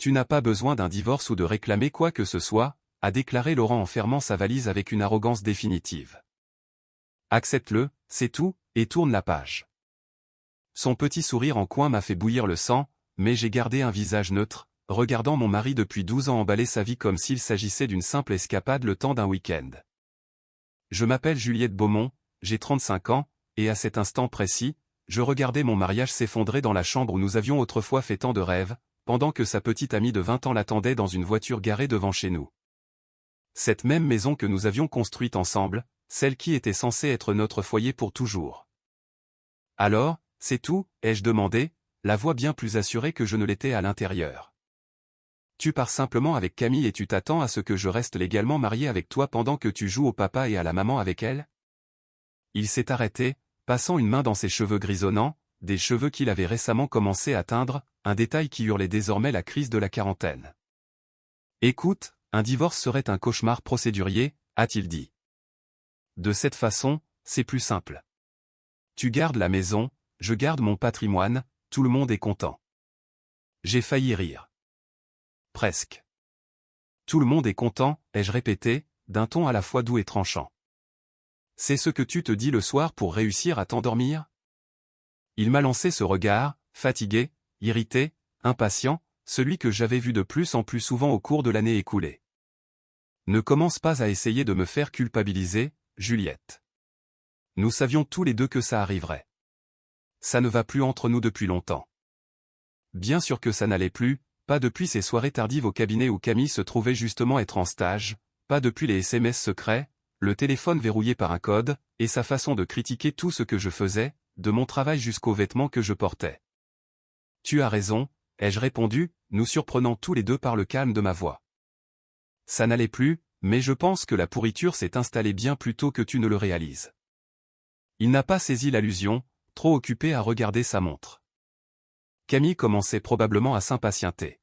Tu n'as pas besoin d'un divorce ou de réclamer quoi que ce soit, a déclaré Laurent en fermant sa valise avec une arrogance définitive. Accepte-le, c'est tout, et tourne la page. Son petit sourire en coin m'a fait bouillir le sang, mais j'ai gardé un visage neutre, regardant mon mari depuis 12 ans emballer sa vie comme s'il s'agissait d'une simple escapade le temps d'un week-end. Je m'appelle Juliette Beaumont, j'ai 35 ans, et à cet instant précis, je regardais mon mariage s'effondrer dans la chambre où nous avions autrefois fait tant de rêves, pendant que sa petite amie de 20 ans l'attendait dans une voiture garée devant chez nous. Cette même maison que nous avions construite ensemble, celle qui était censée être notre foyer pour toujours. Alors, c'est tout, ai-je demandé, la voix bien plus assurée que je ne l'étais à l'intérieur. Tu pars simplement avec Camille et tu t'attends à ce que je reste légalement marié avec toi pendant que tu joues au papa et à la maman avec elle? Il s'est arrêté, passant une main dans ses cheveux grisonnants, des cheveux qu'il avait récemment commencé à teindre, un détail qui hurlait désormais la crise de la quarantaine. Écoute, un divorce serait un cauchemar procédurier, a-t-il dit. De cette façon, c'est plus simple. Tu gardes la maison, je garde mon patrimoine, tout le monde est content. J'ai failli rire. Presque. Tout le monde est content, ai-je répété, d'un ton à la fois doux et tranchant. C'est ce que tu te dis le soir pour réussir à t'endormir? Il m'a lancé ce regard, fatigué, irrité, impatient, celui que j'avais vu de plus en plus souvent au cours de l'année écoulée. Ne commence pas à essayer de me faire culpabiliser, Juliette. Nous savions tous les deux que ça arriverait. Ça ne va plus entre nous depuis longtemps. Bien sûr que ça n'allait plus, pas depuis ces soirées tardives au cabinet où Camille se trouvait justement être en stage, pas depuis les SMS secrets, le téléphone verrouillé par un code, et sa façon de critiquer tout ce que je faisais, de mon travail jusqu'aux vêtements que je portais. Tu as raison, ai-je répondu, nous surprenant tous les deux par le calme de ma voix. Ça n'allait plus, mais je pense que la pourriture s'est installée bien plus tôt que tu ne le réalises. Il n'a pas saisi l'allusion, trop occupé à regarder sa montre. Camille commençait probablement à s'impatienter.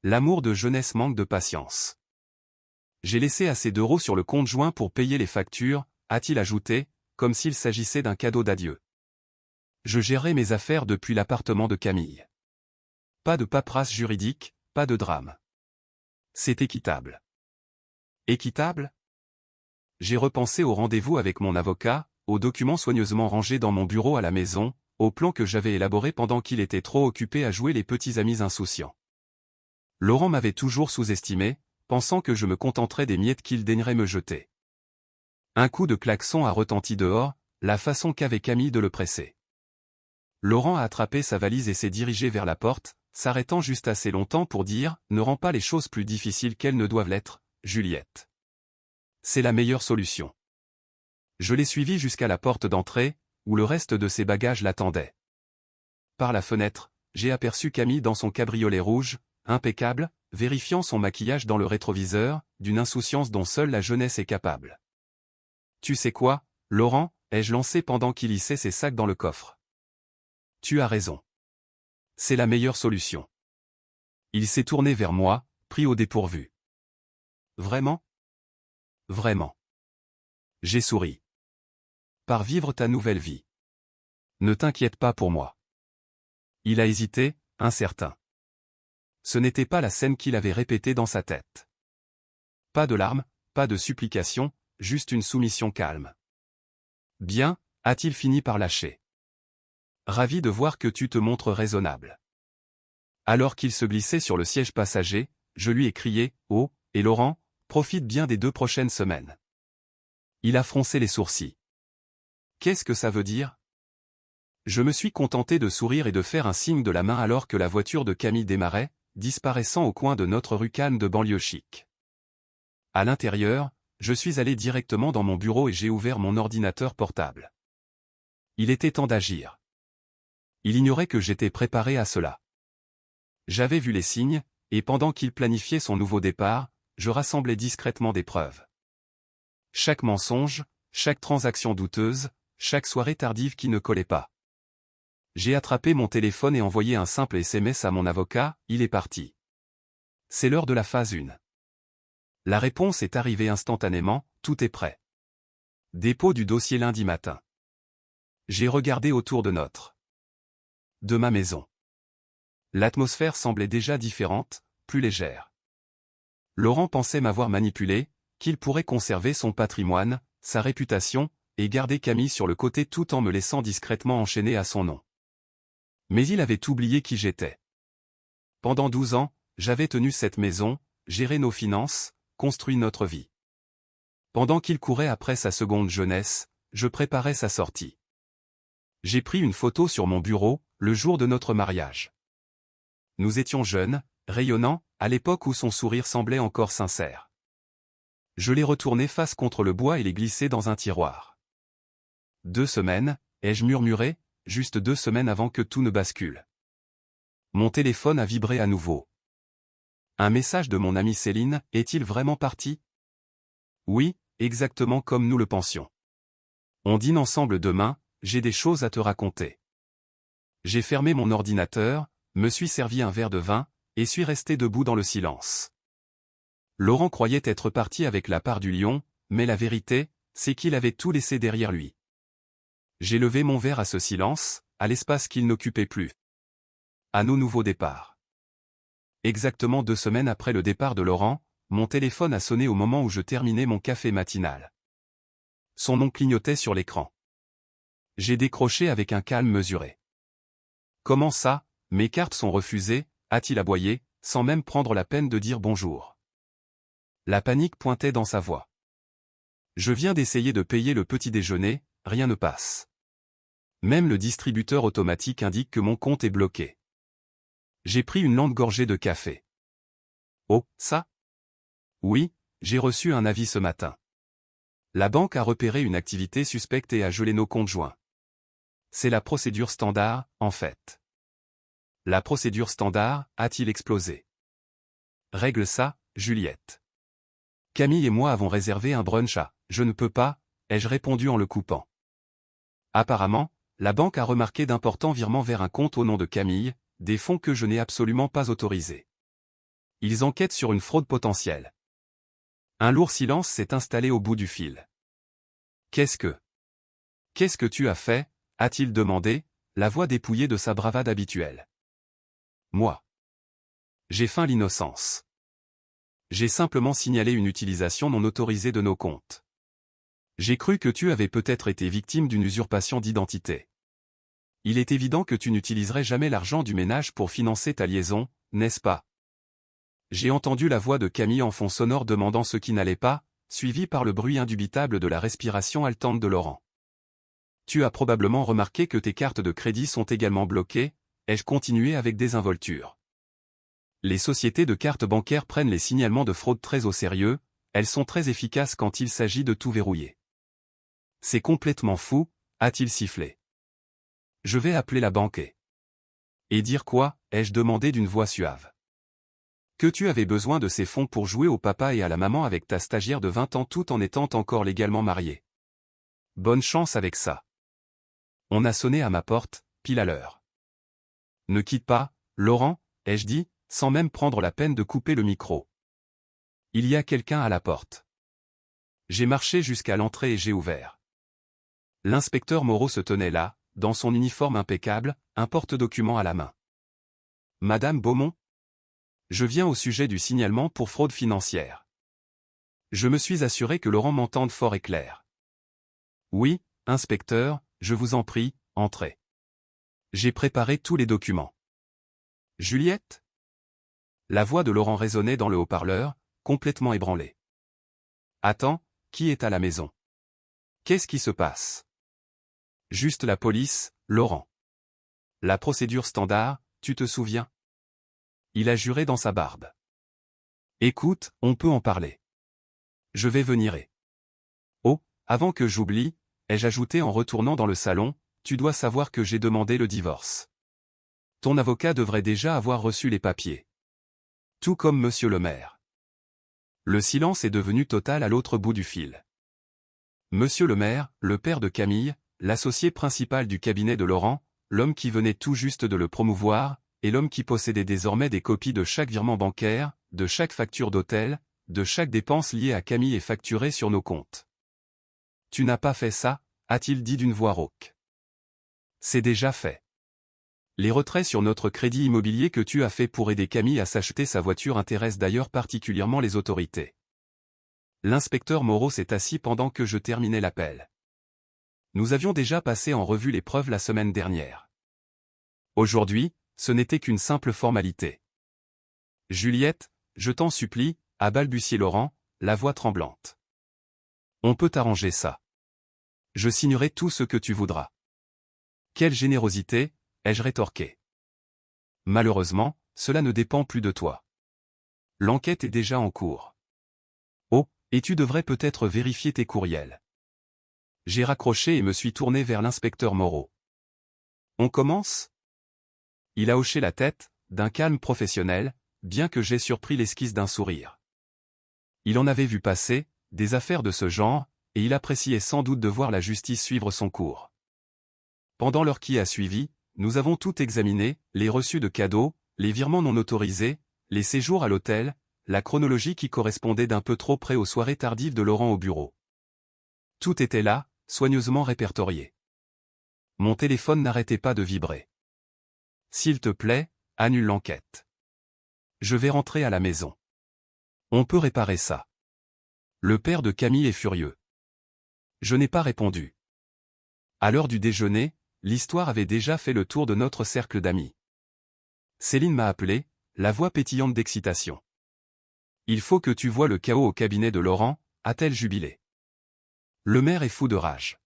L'amour de jeunesse manque de patience. J'ai laissé assez d'euros sur le compte joint pour payer les factures, a-t-il ajouté, comme s'il s'agissait d'un cadeau d'adieu. Je gérais mes affaires depuis l'appartement de Camille. Pas de paperasse juridique, pas de drame. C'est équitable. Équitable? J'ai repensé au rendez-vous avec mon avocat, aux documents soigneusement rangés dans mon bureau à la maison, au plan que j'avais élaboré pendant qu'il était trop occupé à jouer les petits amis insouciants. Laurent m'avait toujours sous-estimé, pensant que je me contenterais des miettes qu'il daignerait me jeter. Un coup de klaxon a retenti dehors, la façon qu'avait Camille de le presser. Laurent a attrapé sa valise et s'est dirigé vers la porte, s'arrêtant juste assez longtemps pour dire « Ne rends pas les choses plus difficiles qu'elles ne doivent l'être, Juliette. C'est la meilleure solution. » Je l'ai suivi jusqu'à la porte d'entrée, où le reste de ses bagages l'attendait. Par la fenêtre, j'ai aperçu Camille dans son cabriolet rouge, impeccable, vérifiant son maquillage dans le rétroviseur, d'une insouciance dont seule la jeunesse est capable. « Tu sais quoi, Laurent ?» ai-je lancé pendant qu'il hissait ses sacs dans le coffre. « Tu as raison. C'est la meilleure solution. » Il s'est tourné vers moi, pris au dépourvu. « Vraiment ? » ?»« Vraiment. » J'ai souri. « Par vivre ta nouvelle vie. Ne t'inquiète pas pour moi. » Il a hésité, incertain. Ce n'était pas la scène qu'il avait répétée dans sa tête. Pas de larmes, pas de supplications, juste une soumission calme. « Bien, » a-t-il fini par lâcher. « Ravi de voir que tu te montres raisonnable. » Alors qu'il se glissait sur le siège passager, je lui ai crié « Oh, et Laurent, profite bien des 2 prochaines semaines. » Il a froncé les sourcils. « Qu'est-ce que ça veut dire ?» Je me suis contenté de sourire et de faire un signe de la main alors que la voiture de Camille démarrait, disparaissant au coin de notre rue calme de banlieue chic. À l'intérieur, je suis allé directement dans mon bureau et j'ai ouvert mon ordinateur portable. Il était temps d'agir. Il ignorait que j'étais préparé à cela. J'avais vu les signes, et pendant qu'il planifiait son nouveau départ, je rassemblais discrètement des preuves. Chaque mensonge, chaque transaction douteuse, chaque soirée tardive qui ne collait pas. J'ai attrapé mon téléphone et envoyé un simple SMS à mon avocat, il est parti. C'est l'heure de la phase 1. La réponse est arrivée instantanément, tout est prêt. Dépôt du dossier lundi matin. J'ai regardé autour de ma maison. L'atmosphère semblait déjà différente, plus légère. Laurent pensait m'avoir manipulé, qu'il pourrait conserver son patrimoine, sa réputation, et garder Camille sur le côté tout en me laissant discrètement enchaîner à son nom. Mais il avait oublié qui j'étais. Pendant 12 ans, j'avais tenu cette maison, géré nos finances, construit notre vie. Pendant qu'il courait après sa seconde jeunesse, je préparais sa sortie. J'ai pris une photo sur mon bureau, le jour de notre mariage. Nous étions jeunes, rayonnants, à l'époque où son sourire semblait encore sincère. Je l'ai retourné face contre le bois et l'ai glissé dans un tiroir. 2 semaines, ai-je murmuré, juste 2 semaines avant que tout ne bascule. Mon téléphone a vibré à nouveau. Un message de mon amie Céline, est-il vraiment parti? Oui, exactement comme nous le pensions. On dîne ensemble demain, j'ai des choses à te raconter. J'ai fermé mon ordinateur, me suis servi un verre de vin, et suis resté debout dans le silence. Laurent croyait être parti avec la part du lion, mais la vérité, c'est qu'il avait tout laissé derrière lui. J'ai levé mon verre à ce silence, à l'espace qu'il n'occupait plus. À nos nouveaux départs. Exactement 2 semaines après le départ de Laurent, mon téléphone a sonné au moment où je terminais mon café matinal. Son nom clignotait sur l'écran. J'ai décroché avec un calme mesuré. Comment ça, mes cartes sont refusées, a-t-il aboyé, sans même prendre la peine de dire bonjour. La panique pointait dans sa voix. Je viens d'essayer de payer le petit déjeuner, rien ne passe. Même le distributeur automatique indique que mon compte est bloqué. J'ai pris une lente gorgée de café. Oh, ça? Oui, j'ai reçu un avis ce matin. La banque a repéré une activité suspecte et a gelé nos comptes joints. C'est la procédure standard, en fait. La procédure standard, a-t-il explosé. Règle ça, Juliette. Camille et moi avons réservé un brunch à « Je ne peux pas », ai-je répondu en le coupant. Apparemment, la banque a remarqué d'importants virements vers un compte au nom de Camille, des fonds que je n'ai absolument pas autorisés. Ils enquêtent sur une fraude potentielle. Un lourd silence s'est installé au bout du fil. Qu'est-ce que tu as fait, a-t-il demandé, la voix dépouillée de sa bravade habituelle. Moi. J'ai feint l'innocence. J'ai simplement signalé une utilisation non autorisée de nos comptes. J'ai cru que tu avais peut-être été victime d'une usurpation d'identité. Il est évident que tu n'utiliserais jamais l'argent du ménage pour financer ta liaison, n'est-ce pas? J'ai entendu la voix de Camille en fond sonore demandant ce qui n'allait pas, suivi par le bruit indubitable de la respiration haletante de Laurent. Tu as probablement remarqué que tes cartes de crédit sont également bloquées, ai-je continué avec désinvolture. Les sociétés de cartes bancaires prennent les signalements de fraude très au sérieux, elles sont très efficaces quand il s'agit de tout verrouiller. C'est complètement fou, a-t-il sifflé. Je vais appeler la banque et dire quoi, ai-je demandé d'une voix suave. Que tu avais besoin de ces fonds pour jouer au papa et à la maman avec ta stagiaire de 20 ans tout en étant encore légalement marié. Bonne chance avec ça. On a sonné à ma porte, pile à l'heure. Ne quitte pas, Laurent, ai-je dit, sans même prendre la peine de couper le micro. Il y a quelqu'un à la porte. J'ai marché jusqu'à l'entrée et j'ai ouvert. L'inspecteur Moreau se tenait là, dans son uniforme impeccable, un porte-document à la main. Madame Beaumont? Je viens au sujet du signalement pour fraude financière. Je me suis assuré que Laurent m'entende fort et clair. Oui, inspecteur, je vous en prie, entrez. J'ai préparé tous les documents. Juliette? La voix de Laurent résonnait dans le haut-parleur, complètement ébranlée. Attends, qui est à la maison? Qu'est-ce qui se passe? Juste la police, Laurent. La procédure standard, tu te souviens? Il a juré dans sa barbe. Écoute, on peut en parler. Je vais venir et... Oh, avant que j'oublie, ai-je ajouté en retournant dans le salon, tu dois savoir que j'ai demandé le divorce. Ton avocat devrait déjà avoir reçu les papiers. Tout comme monsieur le maire. Le silence est devenu total à l'autre bout du fil. Monsieur le maire, le père de Camille, l'associé principal du cabinet de Laurent, l'homme qui venait tout juste de le promouvoir, et l'homme qui possédait désormais des copies de chaque virement bancaire, de chaque facture d'hôtel, de chaque dépense liée à Camille et facturée sur nos comptes. Tu n'as pas fait ça, a-t-il dit d'une voix rauque. C'est déjà fait. Les retraits sur notre crédit immobilier que tu as fait pour aider Camille à s'acheter sa voiture intéressent d'ailleurs particulièrement les autorités. L'inspecteur Moreau s'est assis pendant que je terminais l'appel. Nous avions déjà passé en revue les preuves la semaine dernière. Aujourd'hui, ce n'était qu'une simple formalité. Juliette, je t'en supplie, a balbutié Laurent, la voix tremblante. On peut arranger ça. Je signerai tout ce que tu voudras. Quelle générosité, ai-je rétorqué. Malheureusement, cela ne dépend plus de toi. L'enquête est déjà en cours. Oh, et tu devrais peut-être vérifier tes courriels. J'ai raccroché et me suis tourné vers l'inspecteur Moreau. On commence ? Il a hoché la tête, d'un calme professionnel, bien que j'aie surpris l'esquisse d'un sourire. Il en avait vu passer, des affaires de ce genre, et il appréciait sans doute de voir la justice suivre son cours. Pendant l'heure qui a suivi, nous avons tout examiné, les reçus de cadeaux, les virements non autorisés, les séjours à l'hôtel, la chronologie qui correspondait d'un peu trop près aux soirées tardives de Laurent au bureau. Tout était là, soigneusement répertorié. Mon téléphone n'arrêtait pas de vibrer. S'il te plaît, annule l'enquête. Je vais rentrer à la maison. On peut réparer ça. Le père de Camille est furieux. Je n'ai pas répondu. À l'heure du déjeuner, l'histoire avait déjà fait le tour de notre cercle d'amis. Céline m'a appelé, la voix pétillante d'excitation. Il faut que tu vois le chaos au cabinet de Laurent, a-t-elle jubilé. Le maire est fou de rage.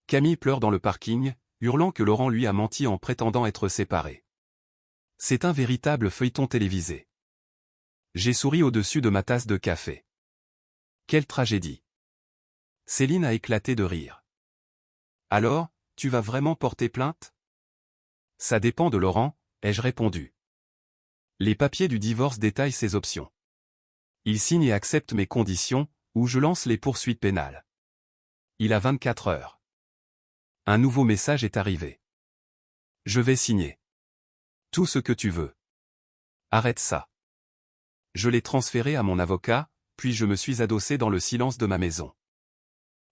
Camille pleure dans le parking, hurlant que Laurent lui a menti en prétendant être séparé. C'est un véritable feuilleton télévisé. J'ai souri au-dessus de ma tasse de café. Quelle tragédie. Céline a éclaté de rire. Alors, tu vas vraiment porter plainte ? Ça dépend de Laurent, ai-je répondu. Les papiers du divorce détaillent ses options. Il signe et accepte mes conditions, ou je lance les poursuites pénales. Il a 24 heures. Un nouveau message est arrivé. Je vais signer. Tout ce que tu veux. Arrête ça. Je l'ai transféré à mon avocat, puis je me suis adossé dans le silence de ma maison.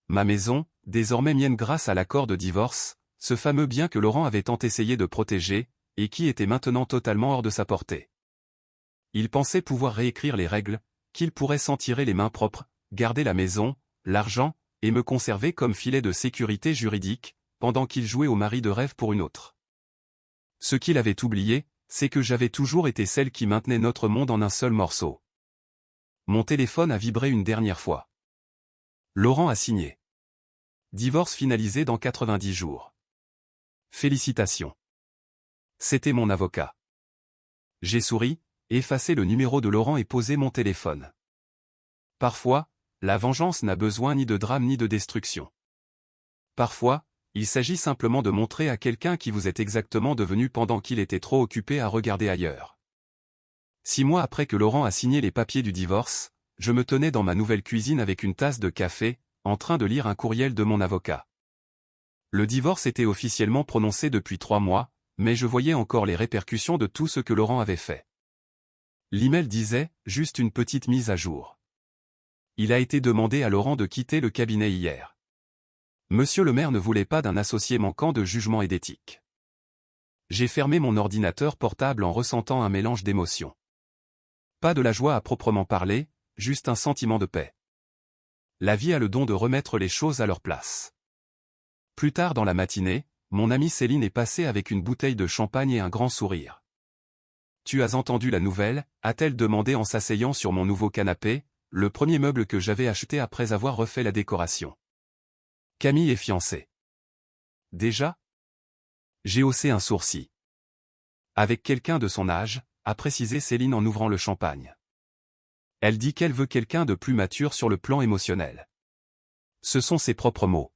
Ma maison, désormais mienne grâce à l'accord de divorce, ce fameux bien que Laurent avait tant essayé de protéger, et qui était maintenant totalement hors de sa portée. Il pensait pouvoir réécrire les règles, qu'il pourrait s'en tirer les mains propres, garder la maison, l'argent, et me conserver comme filet de sécurité juridique, pendant qu'il jouait au mari de rêve pour une autre. Ce qu'il avait oublié, c'est que j'avais toujours été celle qui maintenait notre monde en un seul morceau. Mon téléphone a vibré une dernière fois. Laurent a signé. Divorce finalisé dans 90 jours. Félicitations. C'était mon avocat. J'ai souri, effacé le numéro de Laurent et posé mon téléphone. Parfois, la vengeance n'a besoin ni de drame ni de destruction. Parfois, il s'agit simplement de montrer à quelqu'un qui vous êtes exactement devenu pendant qu'il était trop occupé à regarder ailleurs. 6 mois après que Laurent a signé les papiers du divorce, je me tenais dans ma nouvelle cuisine avec une tasse de café, en train de lire un courriel de mon avocat. Le divorce était officiellement prononcé depuis 3 mois, mais je voyais encore les répercussions de tout ce que Laurent avait fait. L'email disait, juste une petite mise à jour. Il a été demandé à Laurent de quitter le cabinet hier. Monsieur le maire ne voulait pas d'un associé manquant de jugement et d'éthique. J'ai fermé mon ordinateur portable en ressentant un mélange d'émotions. Pas de la joie à proprement parler, juste un sentiment de paix. La vie a le don de remettre les choses à leur place. Plus tard dans la matinée, mon amie Céline est passée avec une bouteille de champagne et un grand sourire. « Tu as entendu la nouvelle ?» a-t-elle demandé en s'asseyant sur mon nouveau canapé, le premier meuble que j'avais acheté après avoir refait la décoration. Camille est fiancée. Déjà ? J'ai haussé un sourcil. Avec quelqu'un de son âge, a précisé Céline en ouvrant le champagne. Elle dit qu'elle veut quelqu'un de plus mature sur le plan émotionnel. Ce sont ses propres mots.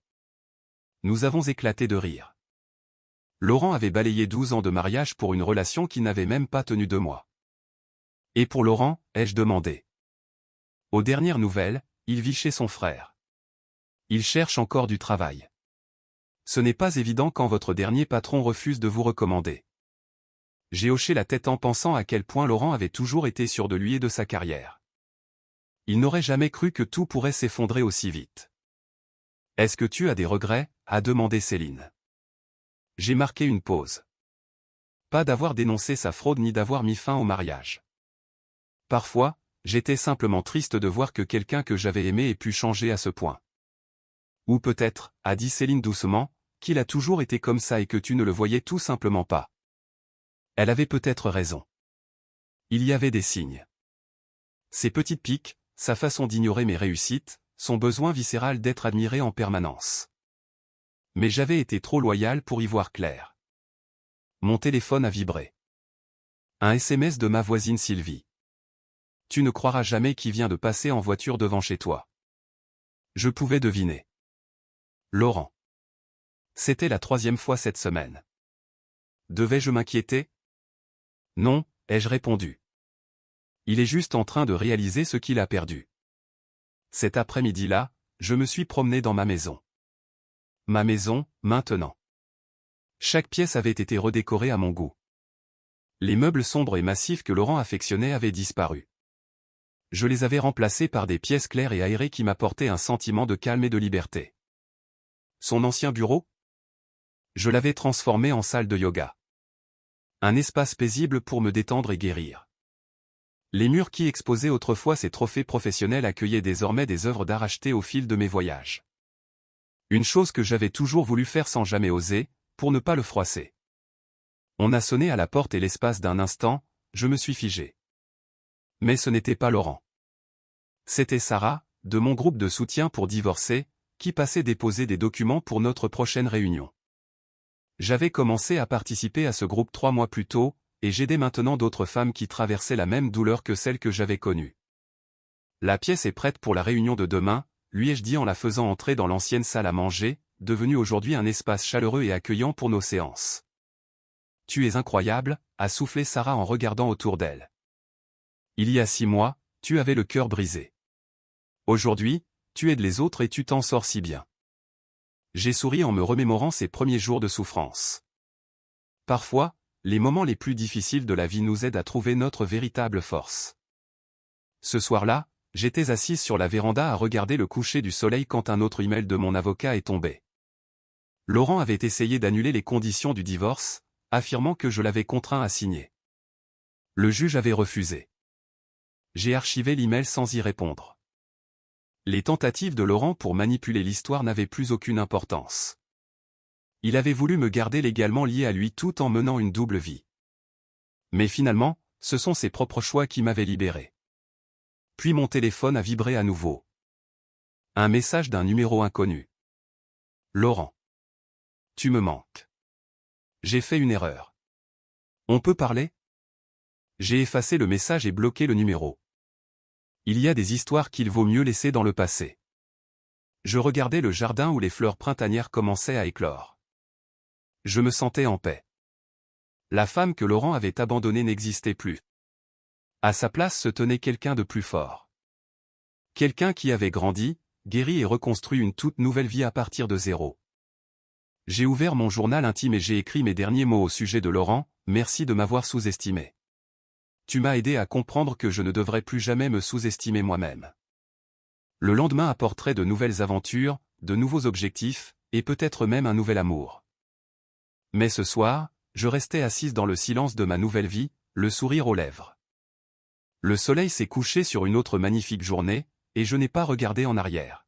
Nous avons éclaté de rire. Laurent avait balayé 12 ans de mariage pour une relation qui n'avait même pas tenu 2 mois. Et pour Laurent, ai-je demandé. Aux dernières nouvelles, il vit chez son frère. Il cherche encore du travail. Ce n'est pas évident quand votre dernier patron refuse de vous recommander. J'ai hoché la tête en pensant à quel point Laurent avait toujours été sûr de lui et de sa carrière. Il n'aurait jamais cru que tout pourrait s'effondrer aussi vite. « Est-ce que tu as des regrets ?» a demandé Céline. J'ai marqué une pause. pas d'avoir dénoncé sa fraude ni d'avoir mis fin au mariage. Parfois, j'étais simplement triste de voir que quelqu'un que j'avais aimé ait pu changer à ce point. Ou peut-être, a dit Céline doucement, qu'il a toujours été comme ça et que tu ne le voyais tout simplement pas. Elle avait peut-être raison. Il y avait des signes. Ses petites piques, sa façon d'ignorer mes réussites, son besoin viscéral d'être admiré en permanence. Mais j'avais été trop loyal pour y voir clair. Mon téléphone a vibré. Un SMS de ma voisine Sylvie. Tu ne croiras jamais qui vient de passer en voiture devant chez toi. Je pouvais deviner. Laurent. C'était la 3e fois cette semaine. Devais-je m'inquiéter? Non, ai-je répondu. Il est juste en train de réaliser ce qu'il a perdu. Cet après-midi-là, je me suis promené dans ma maison. Ma maison, maintenant. Chaque pièce avait été redécorée à mon goût. Les meubles sombres et massifs que Laurent affectionnait avaient disparu. Je les avais remplacés par des pièces claires et aérées qui m'apportaient un sentiment de calme et de liberté. Son ancien bureau? Je l'avais transformé en salle de yoga. Un espace paisible pour me détendre et guérir. Les murs qui exposaient autrefois ses trophées professionnels accueillaient désormais des œuvres d'art achetées au fil de mes voyages. Une chose que j'avais toujours voulu faire sans jamais oser, pour ne pas le froisser. On a sonné à la porte et l'espace d'un instant, je me suis figé. Mais ce n'était pas Laurent. C'était Sarah, de mon groupe de soutien pour divorcer, qui passait déposer des documents pour notre prochaine réunion. J'avais commencé à participer à ce groupe 3 mois plus tôt, et j'aidais maintenant d'autres femmes qui traversaient la même douleur que celle que j'avais connue. La pièce est prête pour la réunion de demain, lui ai-je dit en la faisant entrer dans l'ancienne salle à manger, devenue aujourd'hui un espace chaleureux et accueillant pour nos séances. Tu es incroyable, a soufflé Sarah en regardant autour d'elle. Il y a 6 mois, tu avais le cœur brisé. Aujourd'hui, tu aides les autres et tu t'en sors si bien. J'ai souri en me remémorant ces premiers jours de souffrance. Parfois, les moments les plus difficiles de la vie nous aident à trouver notre véritable force. Ce soir-là, j'étais assise sur la véranda à regarder le coucher du soleil quand un autre email de mon avocat est tombé. Laurent avait essayé d'annuler les conditions du divorce, affirmant que je l'avais contraint à signer. Le juge avait refusé. J'ai archivé l'email sans y répondre. Les tentatives de Laurent pour manipuler l'histoire n'avaient plus aucune importance. Il avait voulu me garder légalement lié à lui tout en menant une double vie. Mais finalement, ce sont ses propres choix qui m'avaient libéré. Puis mon téléphone a vibré à nouveau. Un message d'un numéro inconnu. Laurent. Tu me manques. J'ai fait une erreur. On peut parler? J'ai effacé le message et bloqué le numéro. Il y a des histoires qu'il vaut mieux laisser dans le passé. Je regardais le jardin où les fleurs printanières commençaient à éclore. Je me sentais en paix. La femme que Laurent avait abandonnée n'existait plus. À sa place se tenait quelqu'un de plus fort. Quelqu'un qui avait grandi, guéri et reconstruit une toute nouvelle vie à partir de zéro. J'ai ouvert mon journal intime et j'ai écrit mes derniers mots au sujet de Laurent, merci de m'avoir sous-estimé. Tu m'as aidé à comprendre que je ne devrais plus jamais me sous-estimer moi-même. Le lendemain apporterait de nouvelles aventures, de nouveaux objectifs, et peut-être même un nouvel amour. Mais ce soir, je restais assise dans le silence de ma nouvelle vie, le sourire aux lèvres. Le soleil s'est couché sur une autre magnifique journée, et je n'ai pas regardé en arrière.